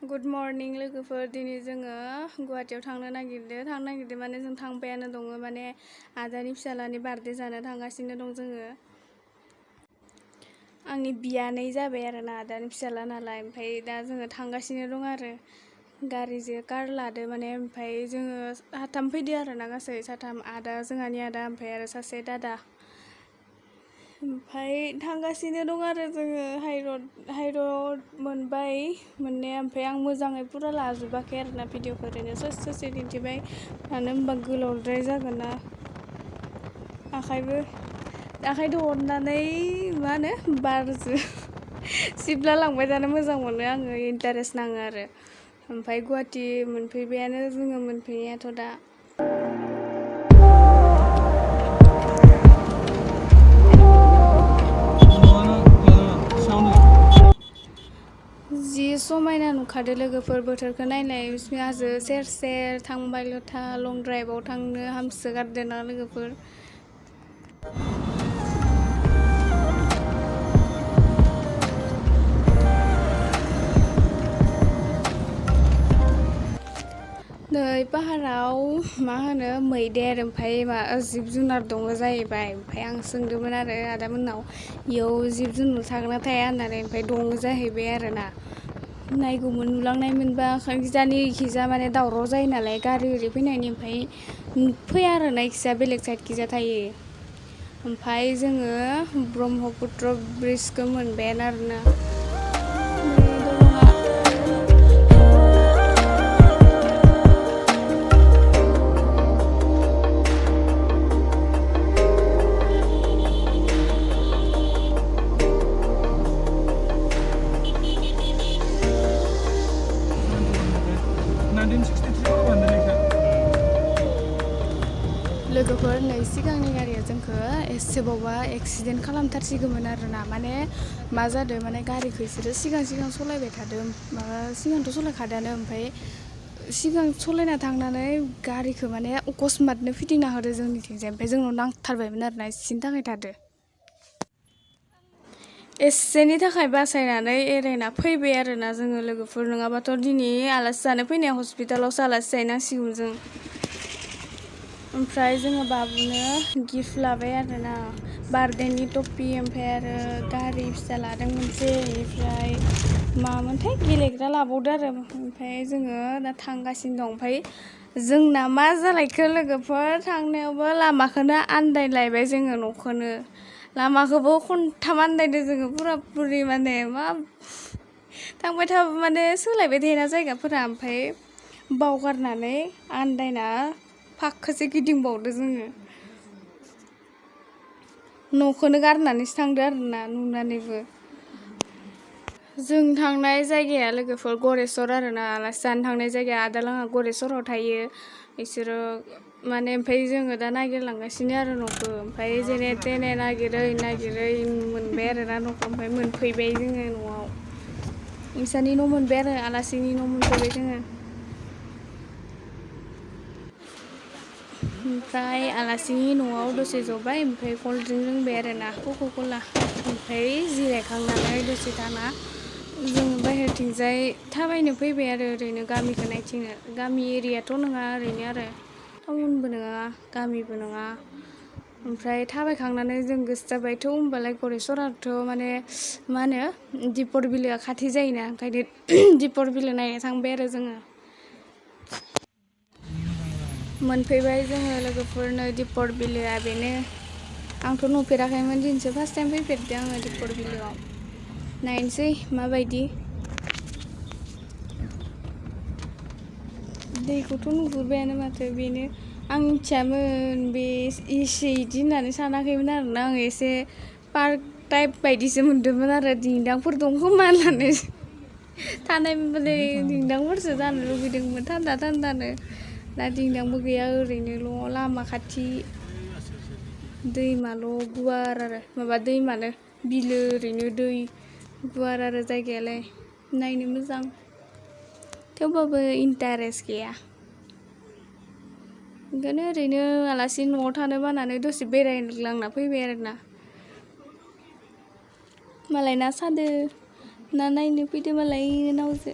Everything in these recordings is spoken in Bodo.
गुड मर्निं लोगोफोर दिनै जोङो गुवाहाटीयाव थांनो नागिरदों माने जों थांबायानो दङ माने आदानि फिसालानि बार्थडे जानो थांगासिनो दं जोङो आंनि बियानै जाबाय आरो ना आदानि फिसाला नालाय ओमफ्राय दा जोङो थांगासिनो दं आरो गारिजों कार लादो माने ओमफ्राय जोङो साथाम फैदो आरो ना गासै साथाम आदा जोंहानि आदा ओमफ्राय आरो सासे दादा ओमफ्राय थांगासिनो दं आरो जोङो हाइरड मोनबाय मोननाया ओमफ्राय आं मोजाङै पुरा लाजोबाखै आरो ना भिडिअखौ ओरैनो ससे दिन्थिबाय मानो होनबा गोलावद्राय जागोन ना आखाइदो हरनानै मा होनो बारजों सिबला लांबाय थानो मोजां मोनो आङो इन्टारेस्ट नाङो आरो ओमफ्राय गुवाहाटी मोनफैबायानो जोङो मोनफैनायाथ' दा जि समायना नुखादो लोगोफोर बोथोरखौ नायनाय हाजो सेर सेर थांबायल' था लं ड्राइभआव थांनो हामसोगारदों ना लोगोफोर नै पाहाराव मा होनो मैदेर ओमफ्राय जिब जुनार दङ जाहैबाय ओमफ्राय आं सोंदोंमोन आरो आदामोननाव इयाव जिब जुनार थागोना थाया होननानै ओमफ्राय दङ जाहैबाय आरोना नायगौमोन नुलांनायमोनबा खिजानि इखिजा माने दावराव जायो नालाय गारि ओरै फैनायनि ओमफ्राय फैया आरोना इखिजा बेलेग साइडखिजा थायो ओमफ्राय जोङो ब्रह्मपुत्र ब्रिजखौ मोनबायानो आरोना लोगोफोर नै सिगांनि गारिया जोंखौ एसेबावबा एक्सिडेन्ट खालामथारसिगौमोन आरोना माने मा जादों माने गारिखौ बिसोरो सिगां सलायबाय थादों माबा सिगांथ' सलायखादोंआनो ओमफ्राय सिगां सलायना थांनानै गारिखौ माने अकस्मातनो फिदिंना होदो जोंनिथिंजाय ओमफ्राय जोंनाव नांथारबायमोन आरोना एसेनि थाखाय थादो एसेनि थाखाय बासायनानै एरायना फैबाय आरोना जोङो लोगोफोर नङाबाथ' दिनै आलासि जानो फैनाया हस्पिटालावसो आलासि जाहैनांसिगौमोन जों ओमफ्राय जोङो बाबुनो गिफ्ट लाबाय आरोना बार्थडेनि टपि ओमफ्राय आरो गारि फिसा लादों मोनसे बेनिफ्राय मामोनथाय गेलेग्रा लाबावदो आरो ओमफ्राय जोङो दा थांगासिनो दं ओमफ्राय जोंना मा जालायखो लोगोफोर थांनायावबो लामाखौनो आन्दायलायबाय जोङो न'खौनो लामाखौबो खनथाम आन्दायदो जोङो पुरि माने मा थांबाय थाबा माने सोलायबाय थायोना जायगाफोरा ओमफ्राय बावगारनानै आन्दायना फाखोसे गिदिंबावदो जोङो न'खौनो गारनानैसो थांदो आरोना नुनानैबो जों थांनाय जायगाया लोगोफोर गरेस्वर आरोना आलासि जानो थांनाय जायगाया आदालाङा गरेस्वराव थायो बिसोरो माने ओमफ्राय जोङो दा नागिरलांगासिनो आरो न'खौ ओमफ्राय जेने तेने नागिरै मोनबाय आरोना न'खौ ओमफ्राय मोनफैबाय जोङो न'आव नोंसानि न' मोनबाय आरो आलासिनि न' मोनफैबाय जोङो ओमफ्राय आलासिनि न'आव दसे जबाय ओमफ्राय कल्ड ड्रिंक लोंबाय आरोना कका-कला ओमफ्राय जिरायखांनानै दसे थाना जोङो बाहेरथिंजाय थाबायनो फैबाय आरो ओरैनो गामिखौ नायथिंनो गामि एरियाथ' नङा ओरैनो आरो टाउनबो नङा गामिबो नङा ओमफ्राय थाबायखांनानै जों गोसो जाबायथ' होनबालाय गरेस्वराथ' माने मा होनो दिपर बिलोआ खाथि जायोना ओंखायनो दिपर बिलो नायनो थांबाय आरो जोङो मोनफैबाय जोङो लोगोफोरनो दिपर बिलोआ बेनो आंथ' नुफेराखैमोन दिनैसो फार्स्ट टाइम फैफेरदों आङो दिपर बिलोआव नायनोसै माबायदि दैखौथ' नुहुरबायानो माथो बेनो आं मिथियामोन बे एसे इदि होननानै सानाखैमोन आरोना आङो एसे पार्क टाइप बायदिसो मोनदोंमोन आरो दिंदांफोर दं खोमा होननानै थानायमोनबालाय दिंदांफोरसो जानो लुगैदोंमोन थान्दानो दा दिंदांबो गैया ओरैनोल' लामा खाथि दैमाल' गुवार आरो माबा दैमानो बिलो ओरैनो दै गुवार आरो जायगायालाय नायनो मोजां थेवबाबो इन्टारेस्ट गैया ओंखायनो ओरैनो आलासि न'आव थानो बानानै दसे बेरायलांना फैबाय आरोना मालाय ना सादो ना नायनो फैदो मालाय नावजो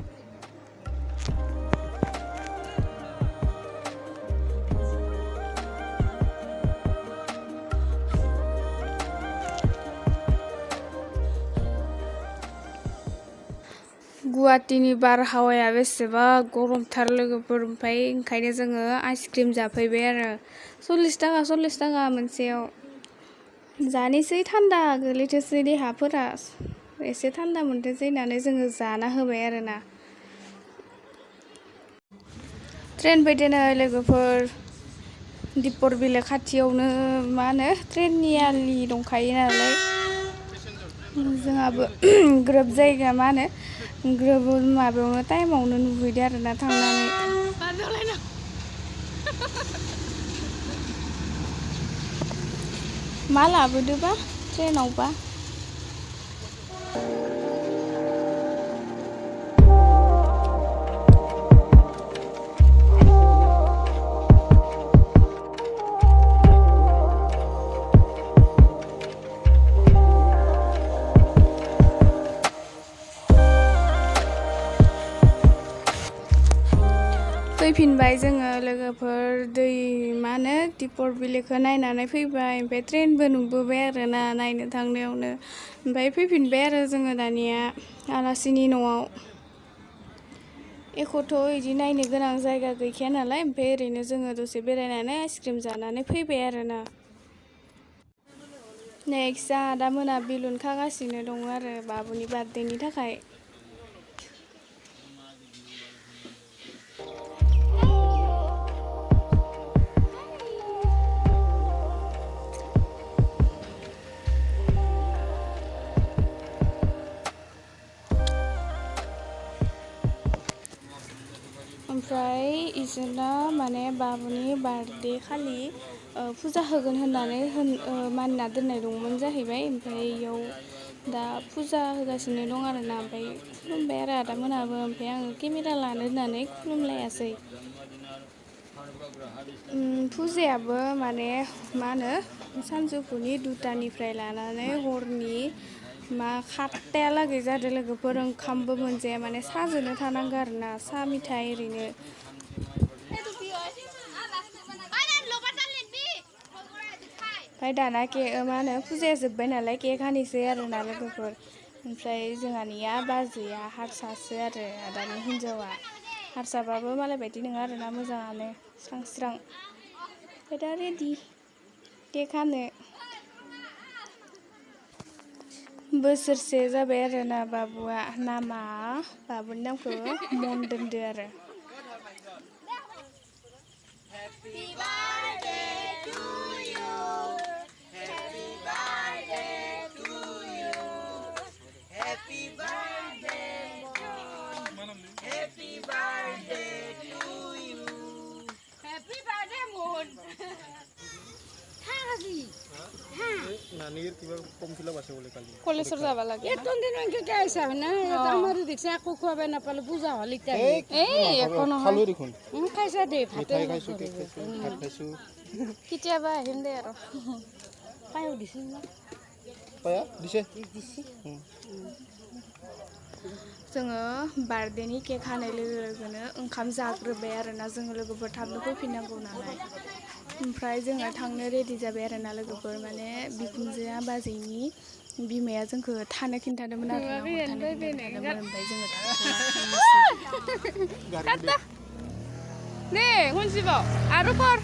गुवाहाटीनि बारहावाया बेसेबा गरमथार लोगोफोर ओमफ्राय ओंखायनो जोङो आइसक्रिम जाफैबाय आरो 40 थाखा मोनसेयाव जानोसै थान्दा गोलैथोसै देहाफोरा एसे थान्दा मोनथोसै होननानै जोङो जाना होबाय आरोना ट्रेन फैदोनो लोगोफोर दिपर बिलो खाथियावनो मा होनो ट्रेननि आलि दंखायो नालाय जोंहाबो ग्रोब जायगा मा होनो ग्रोब माबायावनो टाइमावनो नुहैदो आरोना थांनानै मा लाबोदोबा ट्रेनावबा फैफिनबाय जोङो लोगोफोर दै मा होनो दिपर बिलोखौ नायनानै फैबाय ओमफ्राय ट्रेनबो नुबोबाय आरोना नायनो थांनायावनो ओमफ्राय फैफिनबाय आरो जोङो दानिया आलासिनि न'आव एख'थ' इदि नायनो गोनां जायगा गैखाया नालाय ओमफ्राय ओरैनो जोङो दसे बेरायनानै आइसक्रिम जानानै फैबाय आरोना नेक्स्ट जोंहा दा मोना बेलुन खागासिनो दङ आरो बाबुनि बार्थडेनि थाखाय ओमफ्राय इसोरना माने बाबुनि बार्थडे खालि फुजा होगोन होननानै मानिना दोननाय दंमोन जाहैबाय ओमफ्राय इयाव दा फुजा होगासिनो दं आरोना ओमफ्राय खुलुमबाय आरो आदामोनाबो ओमफ्राय आङो केमेरा लानो होननानै खुलुमलायासै फुजायाबो माने मा होनो सानजौफुनि 2टानिफ्राय लानानै हरनि 7टायालागै जादों लोगोफोर ओंखामबो मोनजाया माने साहाजोंनो थानांगौ आरोना साहा मिथाइ ओरैनो ओमफ्राय दाना मा होनो फुजाया जोब्बाय नालाय केक हानोसै आरोना लोगोफोर ओमफ्राय जोंहानिया बाजैया हारसासो आरो आदानि हिन्जावा हारसाबाबो मालाय बायदि नङा आरोना मोजाङानो स्रां स्रां ओमफ्राय दा रेडि केक हानो बोसोरसे जाबाय आरोना बाबुआ नामा बाबुनि नामखौ मन दोनदो आरो কলেজৰ যাব লাগে একো খুৱাব নাপালো পূজা হ'ল খাইছা দে কেতিয়াবা আহিম দে আৰু পায়স দিছিল जोङो बार्थडेनि केक हानाय लोगो लोगोनो ओंखाम जाग्रोबाय आरोना जोङो लोगोफोर थाबनो फैफिननांगौ नालाय ओमफ्राय जोङो थांनो रेडि जाबाय आरोना लोगोफोर माने बिखुनजोआ बाजैनि बिमाया जोंखौ थानो खिन्थादोंमोन आरो ओमफ्राय जोङो दे खनसेबाव आरो कर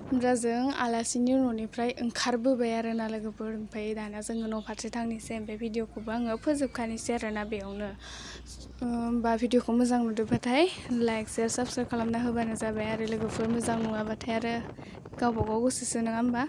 ओमफ्राय जों आलासिनि न'निफ्राय ओंखारबोबाय आरोना लोगोफोर ओमफ्राय दाना जोङो न' फारसे थांनोसै ओमफ्राय भिडिअखौबो आङो फोजोबखानोसै आरोना बेयावनो होमबा भिडिअखौ मोजां नुदोंबाथाय लाइक शेयार साबस्क्राइब खालामना होबानो जाबाय आरो लोगोफोर मोजां नुवाबाथाय आरो गावबागाव गोसोसो नङा होमबा